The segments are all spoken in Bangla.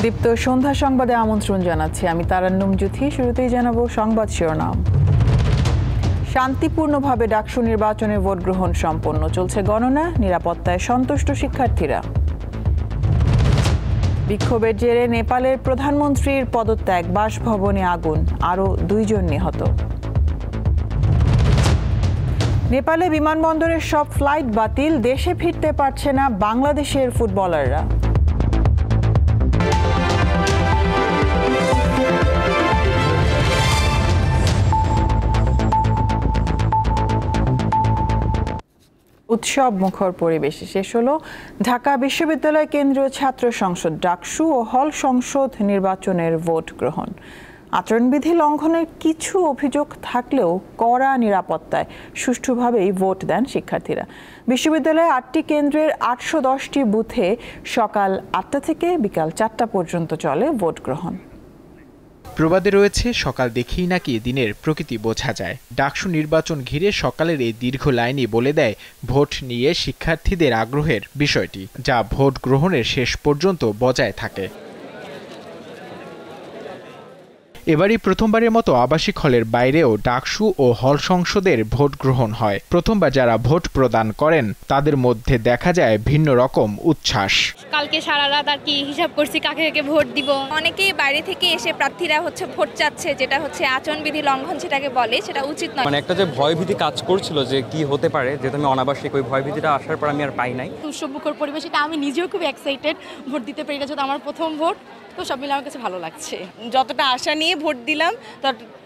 দীপ্ত সন্ধ্যা সংবাদে আমন্ত্রণ জানাচ্ছি আমি তারান্নুম জুথি। শুরুতেই জানাবো সংবাদ শিরোনাম। শান্তিপূর্ণভাবে ডাকসু নির্বাচনে ভোট গ্রহণ সম্পন্ন, চলছে গণনা, নিরাপত্তায় সন্তুষ্ট শিক্ষার্থীরা। বিক্ষোভের জেরে নেপালের প্রধানমন্ত্রীর পদত্যাগ, বাসভবনে আগুন, আরও 2 জন নিহত। নেপালে বিমানবন্দরের সব ফ্লাইট বাতিল, দেশে ফিরতে পারছে না বাংলাদেশের ফুটবলাররা। উৎসব মুখর পরিবেশে শেষ হলো ঢাকা বিশ্ববিদ্যালয় কেন্দ্রীয় ছাত্র সংসদ ডাকসু ও হল সংসদ নির্বাচনের ভোট গ্রহণ। আচরণবিধি লঙ্ঘনের কিছু অভিযোগ থাকলেও কড়া নিরাপত্তায় সুষ্ঠুভাবেই ভোট দেন শিক্ষার্থীরা। বিশ্ববিদ্যালয়ে 8টি কেন্দ্রের 810টি বুথে সকাল 8টা থেকে বিকাল 4টা পর্যন্ত চলে ভোট গ্রহণ। প্রবাদে রয়েছে, সকাল দেখেই নাকি দিনের প্রকৃতি বোঝা যায়। ডাকসু নির্বাচন ঘিরে সকালের এই দীর্ঘ লাইনই বলে দেয় ভোট নিয়ে শিক্ষার্থীদের আগ্রহের বিষয়টি, যা ভোট গ্রহণের শেষ পর্যন্ত বজায় থাকে। এবারই প্রথমবারের মতো আবাসিক হলের বাইরেও ডাকসু ও হল সংসদের ভোট গ্রহণ হয়। প্রথমবার যারা ভোট প্রদান করেন তাদের মধ্যে দেখা যায় ভিন্ন রকম উচ্ছ্বাস। কালকে সারা রাত আর কি হিসাব করছি কাকে কাকে ভোট দিব। অনেকেই বাইরে থেকে এসে প্রার্থীরা ভোট চাচ্ছে, যেটা আচরণবিধি লঙ্ঘন সেটাকে বলে, সেটা উচিত নয়। মানে একটা যে ভয়ভীতি কাজ করছিল যে কি হতে পারে, যেহেতু আমি অনাবাসিক, ওই ভয়ভীতিটা আসার পর আমি আর পাই নাই। উৎসবমুখর পরিবেশ, এটা আমি নিজেও খুব এক্সাইটেড ভোট দিতে পেরে, যেহেতু আমার প্রথম ভোট, তো সব মিলে আমার কাছে ভালো লাগছে। যতটা আশা নিয়ে ভোট দিলাম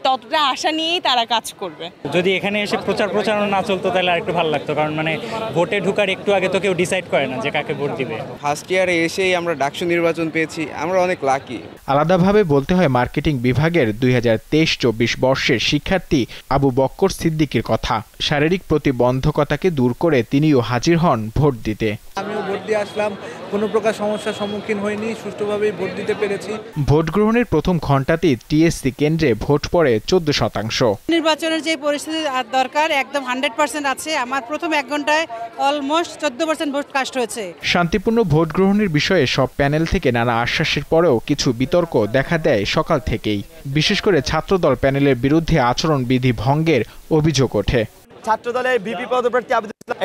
ততটা আশা নিয়েই তারা কাজ করবে। যদি এখানে এসে প্রচারণা না চলতো তাহলে আর একটু ভালো লাগতো, কারণ মানে ভোটে ঢোকার একটু আগে তো কেউ ডিসাইড করে না যে কাকে ভোট দিবে। ফার্স্ট ইয়ারে এসেই আমরা ডাকসু নির্বাচন পেয়েছি, আমরা অনেক লাকি। আলাদাভাবে বলতে হয় মার্কেটিং বিভাগের 2023-24 বর্ষের শিক্ষার্থী আবু বক্কর সিদ্দিকীর কথা। শারীরিক প্রতিবন্ধকতাকে দূর করে তিনিও হাজির হন ভোট দিতে। আমিও ভোট দিয়ে আসলাম, কোনো প্রকার সমস্যার সম্মুখীন হয়নি, সুষ্ঠুভাবেই ভোট দিতে পেরেছি। ভোট গ্রহণের প্রথম ঘণ্টাতেই টিএসসি কেন্দ্রে ভোট পড়ে 14%। নির্বাচনের যে পরিস্থিতি দরকার একদম 100% আছে। আমার প্রথম 1 ঘন্টায় অলমোস্ট 14% ভোট কাস্ট হয়েছে। শান্তিপূর্ণ ভোট গ্রহণের বিষয়ে সব প্যানেল থেকে নানা আশ্বাসের পরেও কিছু বিতর্ক দেখা দেয় সকাল থেকেই। বিশেষ করে ছাত্রদল প্যানেলের বিরুদ্ধে আচরণবিধি ভঙ্গের অভিযোগ ওঠে। ছাত্রদলের ভিপি পদপ্রার্থী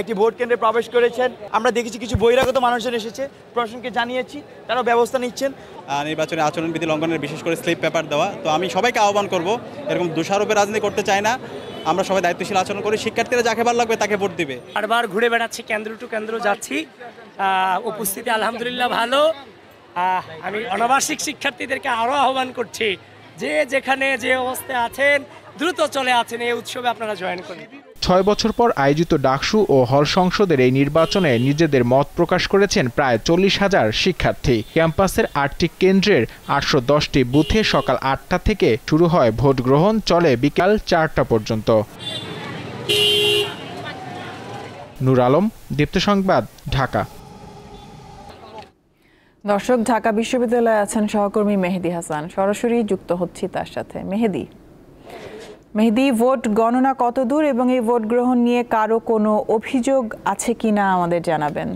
একটি ভোট কেন্দ্রে প্রবেশ করেছেন। আমরা দেখেছি কিছু বহিরাগত মানুষজন এসেছে, প্রশাসনকে জানিয়েছি, তারা ব্যবস্থা নিচ্ছেন। নির্বাচনে আচরণবিধি লঙ্ঘনের বিশেষ করে স্লিপ পেপার দেওয়া, তো আমি সবাইকে আহ্বান করব, এরকম দোষারোপের রাজনীতি করতে চাই না। আমরা সবাই দায়িত্বশীল আচরণ করি, শিক্ষার্থীরা যাকে ভালো লাগবে তাকে ভোট দিবে। বারবার ঘুরে বেড়াচ্ছি, কেন্দ্র টু কেন্দ্র যাচ্ছি, উপস্থিতি আলহামদুলিল্লাহ ভালো। আমি অনাবাসিক শিক্ষার্থীদেরকে আরও আহ্বান করছি, যে যেখানে যে অবস্থায় আছেন দ্রুত চলে আসেন, এই উৎসবে আপনারা জয়েন করুন। 6 বছর পর আয়োজিত ডাকসু ও হল সংসদের এই নির্বাচনে নিজেদের মত প্রকাশ করেছেন প্রায় 40,000 শিক্ষার্থী। ক্যাম্পাসের 8টি কেন্দ্রের 810টি বুথে সকাল 8টা থেকে শুরু হয় ভোট গ্রহণ, চলে বিকাল 4টা পর্যন্ত। নূর আলম, দীপ্ত সংবাদ, ঢাকা। দর্শক, ঢাকা বিশ্ববিদ্যালয়ে আছেন সহকর্মী মেহেদি হাসান, সরাসরি যুক্ত হচ্ছি তার সাথে। মেহেদি, ভোট গণনা কত দূর এবং এই ভোট গ্রহণ নিয়ে কারো কোনো অভিযোগ আছে কিনা আমাদের জানাবেন।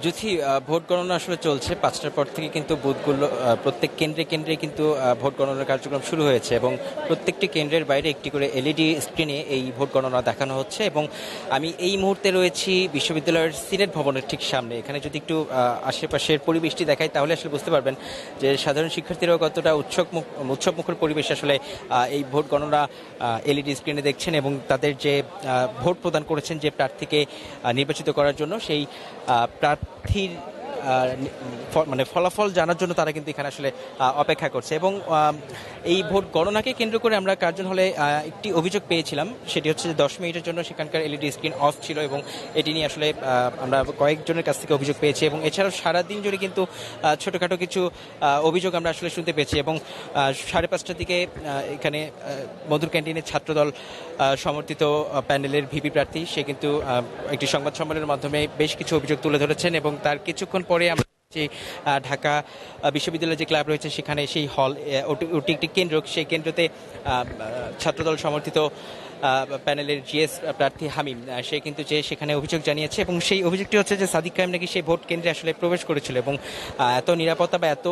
জ্যোতি, ভোট গণনা আসলে চলছে 5টার পর থেকে, কিন্তু বুথগুলো প্রত্যেক কেন্দ্রে কেন্দ্রে কিন্তু ভোট গণনার কার্যক্রম শুরু হয়েছে এবং প্রত্যেকটি কেন্দ্রের বাইরে একটি করে এলইডি স্ক্রিনে এই ভোট গণনা দেখানো হচ্ছে। এবং আমি এই মুহূর্তে রয়েছি বিশ্ববিদ্যালয়ের সিনেট ভবনের ঠিক সামনে। এখানে যদি একটু আশেপাশের পরিবেশটি দেখাই তাহলে আসলে বুঝতে পারবেন যে সাধারণ শিক্ষার্থীরাও কতটা উৎসবমুখর পরিবেশ আসলে এই ভোট গণনা এলইডি স্ক্রিনে দেখছেন এবং তাদের যে ভোট প্রদান করেছেন যে প্রার্থীকে নির্বাচিত করার জন্য, সেই প্রার্থীর মানে ফলাফল জানার জন্য তারা কিন্তু এখানে আসলে অপেক্ষা করছে। এবং এই ভোট গণনাকে কেন্দ্র করে আমরা কার্জন হলে একটি অভিযোগ পেয়েছিলাম, সেটি হচ্ছে যে 10 মিনিটের জন্য সেখানকার এলইডি স্ক্রিন অফ ছিল এবং এটি নিয়ে আসলে আমরা কয়েকজনের কাছ থেকে অভিযোগ পেয়েছি। এবং এছাড়াও সারাদিন জুড়ে কিন্তু ছোটোখাটো কিছু অভিযোগ আমরা আসলে শুনতে পেয়েছি। এবং 5:30টার দিকে এখানে মধুর ক্যান্টিনের ছাত্রদল সমর্থিত প্যানেলের ভিপি প্রার্থী সে কিন্তু একটি সংবাদ সম্মেলনের মাধ্যমে বেশ কিছু অভিযোগ তুলে ধরেছেন এবং তার কিছুক্ষণ পরে আমরা ঢাকা বিশ্ববিদ্যালয়ের যে ক্লাব রয়েছে সেখানে সেই হল ওটি একটি কেন্দ্র, সেই কেন্দ্রতে ছাত্রদল সমর্থিত প্যানেলের জিএস প্রার্থী হামিম, সে কিন্তু যে সেখানে অভিযোগ জানিয়েছে এবং সেই অভিযোগটি হচ্ছে যে সাদিক কায়েম নাকি সেই ভোট কেন্দ্রে আসলে প্রবেশ করেছিল এবং এত নিরাপত্তা বা এত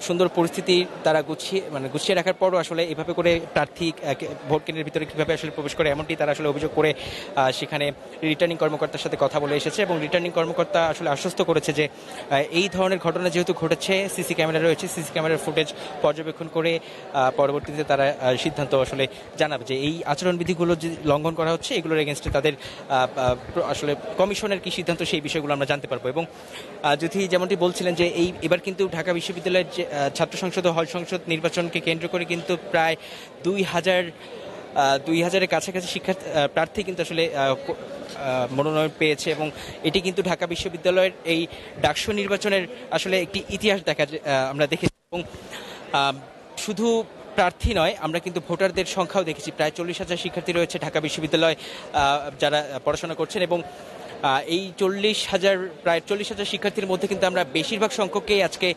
সুন্দর পরিস্থিতি তারা গুছিয়ে রাখার পরও আসলে এভাবে করে প্রার্থী ভোট কেন্দ্রের ভিতরে কীভাবে আসলে প্রবেশ করে এমনটি তারা আসলে অভিযোগ করে সেখানে রিটার্নিং কর্মকর্তার সাথে কথা বলে এসেছে এবং রিটার্নিং কর্মকর্তা আসলে আশ্বস্ত করেছে যে এই ধরনের ঘটনা যেহেতু ঘটেছে, সিসি ক্যামেরা রয়েছে, সিসি ক্যামেরার ফুটেজ পর্যবেক্ষণ করে পরবর্তীতে তারা সিদ্ধান্ত আসলে জানাবে যে এই আচরণবিধিগুলো যে লঙ্ঘন করা হচ্ছে এগুলোর এগেনস্টে তাদের আসলে কমিশনের কি সিদ্ধান্ত সেই বিষয়গুলো আমরা জানতে পারবো। এবং যদি যেমনটি বলছিলেন যে এবার কিন্তু ঢাকা বিশ্ববিদ্যালয়ের ছাত্র সংসদ ও হল সংসদ নির্বাচনকে কেন্দ্র করে কিন্তু প্রায় 2000-এর কাছাকাছি প্রার্থী কিন্তু আসলে মনোনয়ন পেয়েছে এবং এটি কিন্তু ঢাকা বিশ্ববিদ্যালয়ের এই ডাকসু নির্বাচনের আসলে একটি ইতিহাস আমরা দেখেছি এবং শুধু প্রার্থী নয়, আমরা কিন্তু ভোটারদের সংখ্যাও দেখেছি। প্রায় 40,000 শিক্ষার্থী রয়েছে ঢাকা বিশ্ববিদ্যালয় যারা পড়াশোনা করছেন এবং এই প্রায় 40,000 শিক্ষার্থীর মধ্যে কিন্তু আমরা বেশিরভাগ সংখ্যককেই আজকে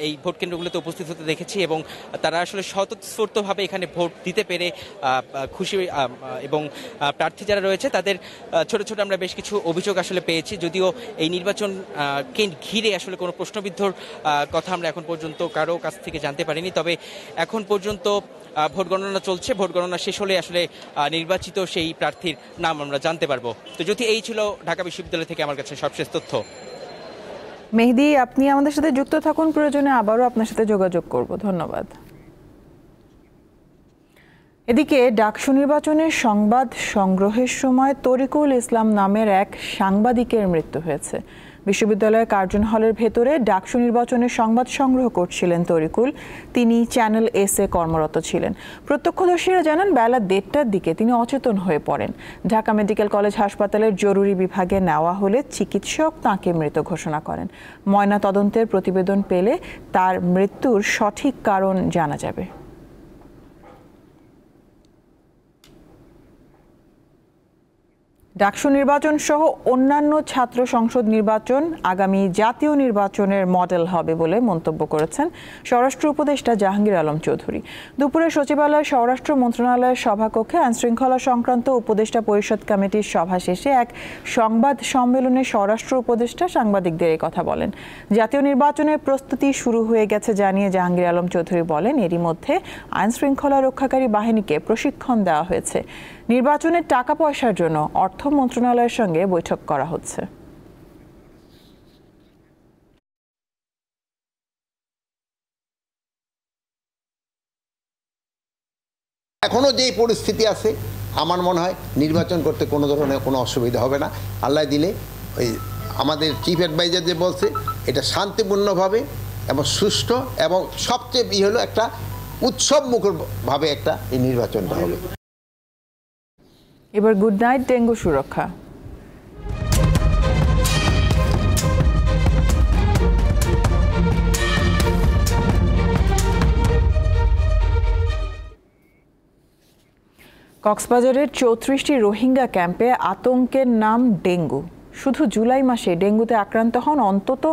এই ভোট কেন্দ্রগুলোতে উপস্থিত হতে দেখেছি এবং তারা আসলে স্বতঃস্ফূর্তভাবে এখানে ভোট দিতে পেরে খুশি এবং প্রার্থী যারা রয়েছে তাদের ছোট ছোট আমরা বেশ কিছু অভিযোগ আসলে পেয়েছি, যদিও এই নির্বাচনকে ঘিরে আসলে কোনো প্রশ্নবিদ্ধর কথা আমরা এখন পর্যন্ত কারো কাছ থেকে জানতে পারিনি। তবে এখন পর্যন্ত ভোট গণনা চলছে, ভোট গণনা শেষ হলে আসলে নির্বাচিত সেই প্রার্থীর নাম আমরা জানতে পারবো। তো যদি এই ছিল ঢাকা বিশ্ববিদ্যালয় থেকে আমার কাছে সবশেষ তথ্য। মেহেদী, আপনি আমাদের সাথে যুক্ত থাকুন, প্রয়োজনে আবারও আপনার সাথে যোগাযোগ করব। ধন্যবাদ। এদিকে ডাকসু নির্বাচনের সংবাদ সংগ্রহের সময় তরিকুল ইসলাম নামের এক সাংবাদিকের মৃত্যু হয়েছে। বিশ্ববিদ্যালয়ের কার্জন হলের ভেতরে ডাকসু নির্বাচনের সংবাদ সংগ্রহ করছিলেন তরিকুল। তিনি চ্যানেল এস-এ কর্মরত ছিলেন। প্রত্যক্ষদর্শীরা জানান বেলা 1:30টার দিকে তিনি অচেতন হয়ে পড়েন। ঢাকা মেডিকেল কলেজ হাসপাতালের জরুরি বিভাগে নেওয়া হলে চিকিৎসক তাঁকে মৃত ঘোষণা করেন। ময়না তদন্তের প্রতিবেদন পেলে তার মৃত্যুর সঠিক কারণ জানা যাবে। ডাকসু নির্বাচন সহ অন্যান্য ছাত্র সংসদ নির্বাচন আগামী জাতীয় নির্বাচনের মডেল হবে বলে মন্তব্য করেছেন স্বরাষ্ট্র উপদেষ্টা জাহাঙ্গীর আলম চৌধুরী। দুপুরে সচিবালয়ের স্বরাষ্ট্র মন্ত্রণালয়ের সভাকক্ষে আইনশৃঙ্খলা সংক্রান্ত উপদেষ্টা পরিষদ কমিটির সভা শেষে এক সংবাদ সম্মেলনে স্বরাষ্ট্র উপদেষ্টা সাংবাদিকদের এই কথা বলেন। জাতীয় নির্বাচনের প্রস্তুতি শুরু হয়ে গেছে জানিয়ে জাহাঙ্গীর আলম চৌধুরী বলেন, এরই মধ্যে আইনশৃঙ্খলা রক্ষাকারী বাহিনীকে প্রশিক্ষণ দেওয়া হয়েছে। নির্বাচনের টাকা পয়সার জন্য অর্থ মন্ত্রণালয়ের সঙ্গে বৈঠক করা হচ্ছে। এখনো যে পরিস্থিতি আছে আমার মনে হয় নির্বাচন করতে কোনো ধরনের কোনো অসুবিধা হবে না। আল্লাহ দিলে ওই আমাদের চিফ অ্যাডভাইজার যে বলছে এটা শান্তিপূর্ণভাবে এবং সুষ্ঠু এবং সবচেয়ে হলো একটা উৎসবমুখরভাবে একটা এই নির্বাচনটা হবে। এবার গুড নাইট ডেঙ্গু সুরক্ষা। কক্সবাজারের 34টি রোহিঙ্গা ক্যাম্পে আতঙ্কের নাম ডেঙ্গু। শুধু জুলাই মাসে ডেঙ্গুতে আক্রান্ত হন অন্তত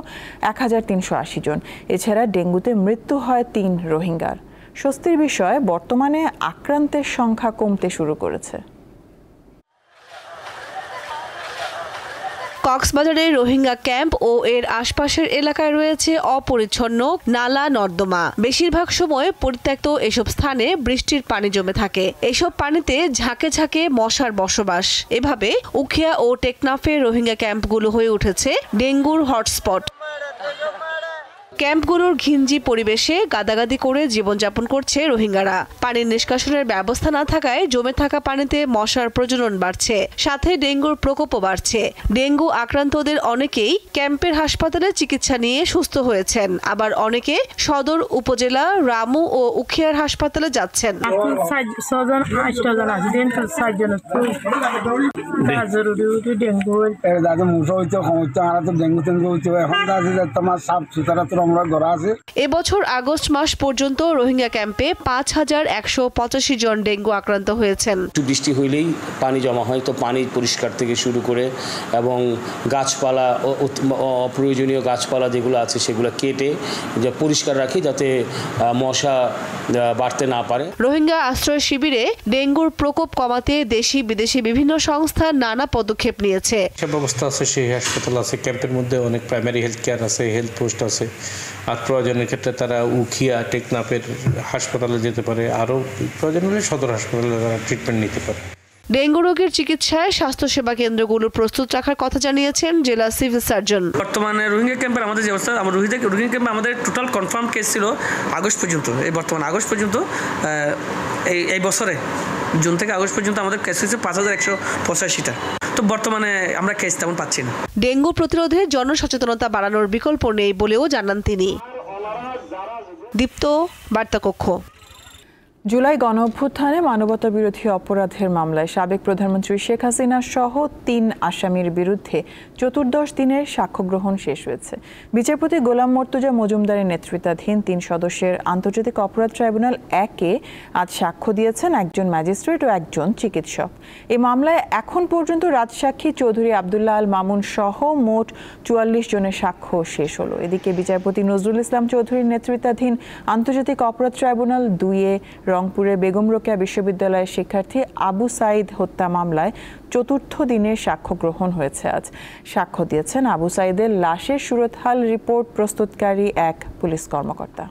1380 জন। এছাড়া ডেঙ্গুতে মৃত্যু হয় 3 রোহিঙ্গার। স্বস্তির বিষয়, বর্তমানে আক্রান্তের সংখ্যা কমতে শুরু করেছে। কক্সবাজারের রোহিঙ্গা ক্যাম্প ও এর আশপাশের এলাকায় রয়েছে অপরিচ্ছন্ন নালা নর্দমা। বেশিরভাগ সময় পরিত্যক্ত এসব স্থানে বৃষ্টির পানি জমে থাকে। এসব পানিতে ঝাঁকে ঝাঁকে মশার বসবাস। এভাবে উখিয়া ও টেকনাফের রোহিঙ্গা ক্যাম্পগুলো হয়ে উঠেছে ডেঙ্গুর হটস্পট। ক্যাম্পগুলোর ঘিঞ্জি পরিবেশে গাদাগাদি করে জীবনযাপন করছে রোহিঙ্গারা। পানির নিষ্কাশনের ব্যবস্থা না থাকায় জমে থাকা পানিতে মশার প্রজনন বাড়ছে, সাথে ডেঙ্গুর প্রকোপও বাড়ছে। ডেঙ্গু আক্রান্তদের অনেকেই ক্যাম্পের হাসপাতালে চিকিৎসা নিয়ে সুস্থ হয়েছেন, আবার অনেকে সদর উপজেলা রামু ও উখিয়ার হাসপাতালে যাচ্ছেন। এবছর আগস্ট মাস পর্যন্ত রোহিঙ্গা ক্যাম্পে 5185 জন ডেঙ্গু আক্রান্ত হয়েছেন। বৃষ্টি হইলেই পানি জমা হয়, তো পানি পরিষ্কার থেকে শুরু করে এবং গাছপালা অপ্রয়োজনীয় গাছপালা যেগুলো আছে সেগুলো কেটে পরিষ্কার রাখি যাতে মশা বাড়তে না পারে। রোহিঙ্গা আশ্রয় শিবিরে ডেঙ্গুর প্রকোপ কমাতে দেশি বিদেশি বিভিন্ন সংস্থা নানা পদক্ষেপ নিয়েছে। ব্যবস্থা আছে, সেই হাসপাতাল আছে, ক্যাম্পের মধ্যে অনেক প্রাইমারি হেলথ কেয়ার আছে, হেলথ পোস্ট আছে। আর প্রয়োজনের ক্ষেত্রে তারা উখিয়া টেকনাফের হাসপাতালে যেতে পারে, আরও প্রয়োজন হলে সদর হাসপাতালে তারা ট্রিটমেন্ট নিতে পারে। ডেঙ্গু রোগের চিকিৎসায় স্বাস্থ্যসেবা কেন্দ্রগুলো প্রস্তুত রাখার কথা জানিয়েছেন জেলা সিভিল সার্জন। বর্তমানে রোহিঙ্গা ক্যাম্পের আমাদের যে অবস্থা, আমরা রোহিঙ্গা ক্যাম্পে আমাদের টোটাল কনফার্ম কেস ছিল আগস্ট পর্যন্ত। এই বর্তমানে আগস্ট পর্যন্ত এই বছরে জুন থেকে আগস্ট পর্যন্ত আমাদের কেস হয়েছে 5185টা। তো বর্তমানে আমরা কেস তেমন পাচ্ছি না। ডেঙ্গু প্রতিরোধে জনসচেতনতা বাড়ানোর বিকল্প নেই বলেও জানান তিনি। দীপ্ত, বার্তাকক্ষ। জুলাই গণঅভ্যুত্থানে মানবতা বিরোধী অপরাধের মামলায় সাবেক প্রধানমন্ত্রী শেখ হাসিনা সহ 3 আসামির বিরুদ্ধে 14 দিনের সাক্ষ্য গ্রহণ শেষ হয়েছে। বিচারপতি গোলাম মর্তুজা মজুমদারের নেতৃত্বাধীন 3 সদস্যের আন্তর্জাতিক অপরাধ ট্রাইব্যুনাল 1-এ আজ সাক্ষ্য দিয়েছেন একজন ম্যাজিস্ট্রেট ও একজন চিকিৎসক। এই মামলায় এখন পর্যন্ত রাজসাক্ষী চৌধুরী আবদুল্লাহ আল মামুন সহ মোট 44 জনের সাক্ষ্য শেষ হলো। এদিকে বিচারপতি নজরুল ইসলাম চৌধুরীর নেতৃত্বাধীন আন্তর্জাতিক অপরাধ ট্রাইব্যুনাল 2-এ রংপুরের বেগম রোকেয়া বিশ্ববিদ্যালয়ের শিক্ষার্থী আবু সাইদ হত্যা মামলায় 4র্থ দিনের সাক্ষ্য গ্রহণ হয়েছে আজ। সাক্ষ্য দিয়েছেন আবু সাইদের লাশের সুরতহাল রিপোর্ট প্রস্তুতকারী এক পুলিশ কর্মকর্তা।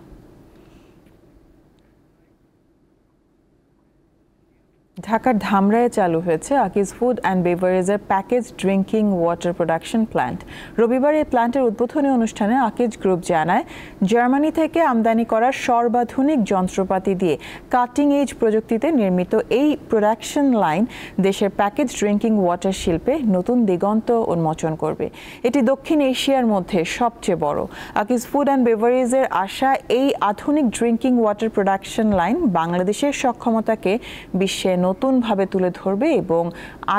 ঢাকার ধামরায়ে চালু হয়েছে আকিজ ফুড অ্যান্ড বেভারেজের package drinking water production plant. রবিবার এই প্ল্যান্টের উদ্বোধনী অনুষ্ঠানে আকিজ গ্রুপ জানায়, জার্মানি থেকে আমদানি করা সর্বাধুনিক যন্ত্রপাতি দিয়ে কাটিং এজ প্রযুক্তিতে নির্মিত এই প্রোডাকশন লাইন দেশের প্যাকেজ ড্রিঙ্কিং ওয়াটার শিল্পে নতুন দিগন্ত উন্মোচন করবে। এটি দক্ষিণ এশিয়ার মধ্যে সবচেয়ে বড়। আকিজ ফুড অ্যান্ড বেভারেজের আশা, এই আধুনিক ড্রিঙ্কিং ওয়াটার প্রোডাকশন লাইন বাংলাদেশের সক্ষমতাকে বিশ্বে নতুনভাবে তুলে ধরবে এবং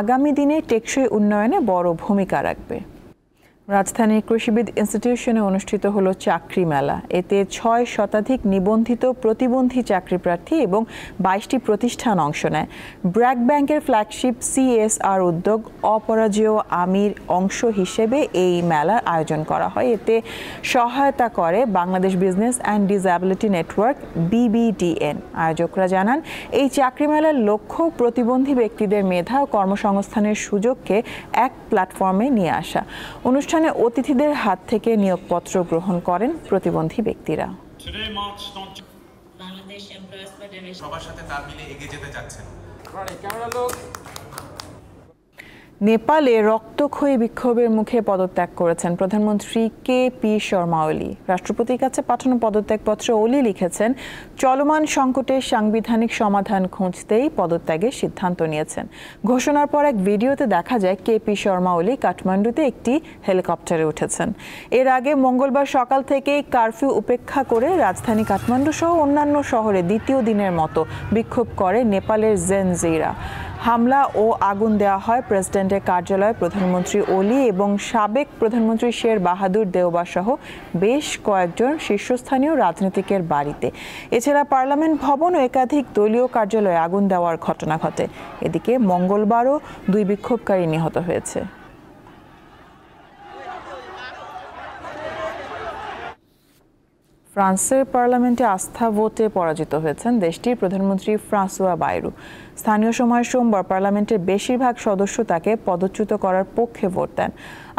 আগামী দিনে টেকসই উন্নয়নে বড় ভূমিকা রাখবে। রাজধানীর কৃষিবিদ ইনস্টিটিউশনে অনুষ্ঠিত হলো চাকরি মেলা। এতে 6 শতাধিক নিবন্ধিত প্রতিবন্ধী চাকরি প্রার্থী এবং 22টি প্রতিষ্ঠান অংশ নেয়। ব্র্যাক ব্যাংকের ফ্ল্যাগশিপ CSR উদ্যোগ অপরাজেয় আমির অংশ হিসেবে এই মেলার আয়োজন করা হয়। এতে সহায়তা করে Bangladesh business and disability network BBDN। আয়োজকরা জানান, এই চাকরি মেলার লক্ষ্য প্রতিবন্ধী ব্যক্তিদের মেধা ও কর্মসংস্থানের সুযোগকে এক প্ল্যাটফর্মে নিয়ে আসা। অনুষ্ঠানে অতিথিদের হাত থেকে নিয়োগপত্র গ্রহণ করেন প্রতিবন্ধী ব্যক্তিরা। সবার সাথে তাল মিলিয়ে এগিয়ে যেতে যাচ্ছেন। নেপালে রক্তক্ষয়ী বিক্ষোভের মুখে পদত্যাগ করেছেন প্রধানমন্ত্রী KP শর্মা ওলি। রাষ্ট্রপতির কাছে পাঠানো পদত্যাগপত্রে ওলি লিখেছেন, চলমান সংকটের সাংবিধানিক সমাধান খুঁজতেই পদত্যাগের সিদ্ধান্ত নিয়েছেন। ঘোষণার পর এক ভিডিওতে দেখা যায় KP শর্মা ওলি কাঠমান্ডুতে একটি হেলিকপ্টারে উঠেছেন। এর আগে মঙ্গলবার সকাল থেকেই কারফিউ উপেক্ষা করে রাজধানী কাঠমান্ডু সহ অন্যান্য শহরে দ্বিতীয় দিনের মতো বিক্ষোভ করে নেপালের জেনজিরা। হামলা ও আগুন দেওয়া হয় প্রেসিডেন্টের কার্যালয়, প্রধানমন্ত্রী ওলি এবং সাবেক প্রধানমন্ত্রী শের বাহাদুর দেওবা সহ বেশ কয়েকজন শীর্ষস্থানীয় রাজনীতিকের বাড়িতে। এছাড়া পার্লামেন্ট ভবন ও একাধিক দলীয় কার্যালয়ে আগুন দেওয়ার ঘটনা ঘটে। এদিকে মঙ্গলবারও 2 বিক্ষোভকারী নিহত হয়েছে। ফ্রান্সের পার্লামেন্টে আস্থা ভোটে পরাজিত হয়েছেন দেশটির প্রধানমন্ত্রী ফ্রাঁসোয়া বাইরু। স্থানীয় সময় সোমবার পার্লামেন্টের বেশিরভাগ সদস্য তাকে পদচ্যুত করার পক্ষে ভোট দেন।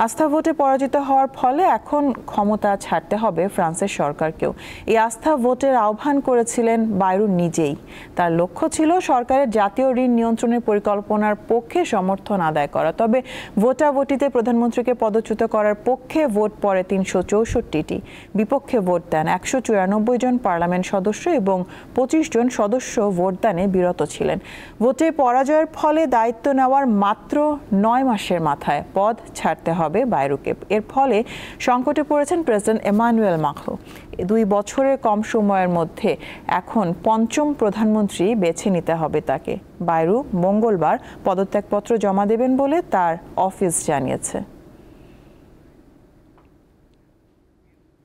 আস্থা ভোটে পরাজিত হওয়ার ফলে এখন ক্ষমতা ছাড়তে হবে ফ্রান্সের সরকারকেও। এই আস্থা ভোটের আহ্বান করেছিলেন বাইরু নিজেই। তার লক্ষ্য ছিল সরকারের জাতীয় ঋণ নিয়ন্ত্রণের পরিকল্পনার পক্ষে সমর্থন আদায় করা। তবে ভোটাভুটিতে প্রধানমন্ত্রীকে পদচ্যুত করার পক্ষে ভোট পড়ে 364টি। বিপক্ষে ভোট দেন 194 জন পার্লামেন্ট সদস্য এবং 25 জন সদস্য ভোটদানে বিরত ছিলেন। ভোটে পরাজয়ের ফলে দায়িত্ব নেওয়ার মাত্র 9 মাসের মাথায় পদ ছাড়তে হবে বাইরুকে। এর ফলে সংকটে পড়েছেন প্রেসিডেন্ট এমানুয়েল মাখরো। 2 বছরের কম সময়ের মধ্যে এখন 5ম প্রধানমন্ত্রী বেছে নিতে হবে তাকে। বাইরু মঙ্গলবার পদত্যাগপত্র জমা দেবেন বলে তার অফিস জানিয়েছে।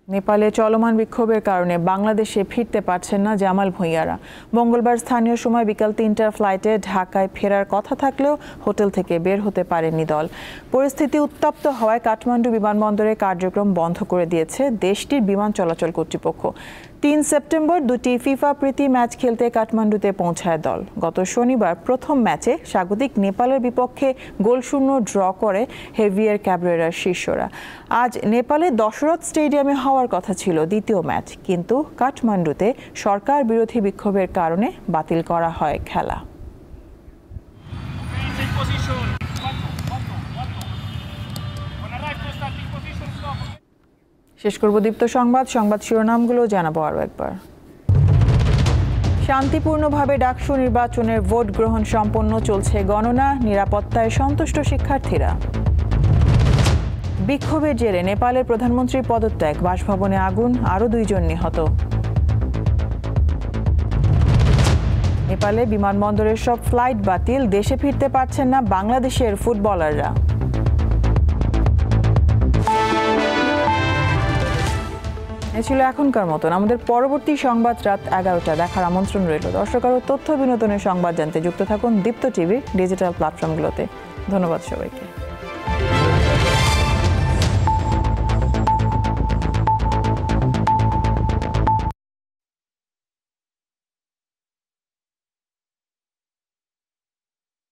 নেপালে চলমান বিক্ষোভের কারণে বাংলাদেশে ফিরতে পারছেন না জামাল ভূঁইয়ারা। মঙ্গলবার স্থানীয় সময় বিকাল 3টার ফ্লাইটে ঢাকায় ফেরার কথা থাকলেও হোটেল থেকে বের হতে পারেননি দল। পরিস্থিতি উত্তপ্ত হওয়ায় কাঠমান্ডু বিমানবন্দরে কার্যক্রম বন্ধ করে দিয়েছে দেশটির বিমান চলাচল কর্তৃপক্ষ। 3 সেপ্টেম্বর দুটি ফিফা প্রীতি ম্যাচ খেলতে কাঠমান্ডুতে পৌঁছায় দল। গত শনিবার প্রথম ম্যাচে স্বাগতিক নেপালের বিপক্ষে গোলশূন্য ড্র করে হেভিয়ার ক্যাবরেরার শিষ্যরা। আজ নেপালে দশরথ স্টেডিয়ামে হওয়ার কথা ছিল দ্বিতীয় ম্যাচ, কিন্তু কাঠমান্ডুতে সরকার বিরোধী বিক্ষোভের কারণে বাতিল করা হয় খেলা। শেষ করব দীপ্ত সংবাদ শিরোনামগুলো জানাবো আরও একবার। শান্তিপূর্ণভাবে ডাকসু নির্বাচনের ভোট গ্রহণ সম্পন্ন, চলছে গণনা, নিরাপত্তায় সন্তুষ্ট শিক্ষার্থীরা। বিক্ষোভের জেরে নেপালের প্রধানমন্ত্রীর পদত্যাগ, বাসভবনে আগুন, আরও 2 জন নিহত। নেপালে বিমানবন্দরের সব ফ্লাইট বাতিল, দেশে ফিরতে পারছেন না বাংলাদেশের ফুটবলাররা। এ ছিল এখনকার মতন। আমাদের পরবর্তী সংবাদ রাত 11টা দেখার আমন্ত্রণ রইল। দর্শক আরও তথ্য বিনোদনের সংবাদ জানতে যুক্ত থাকুন দীপ্ত টিভির ডিজিটাল প্ল্যাটফর্মগুলোতে। ধন্যবাদ সবাইকে।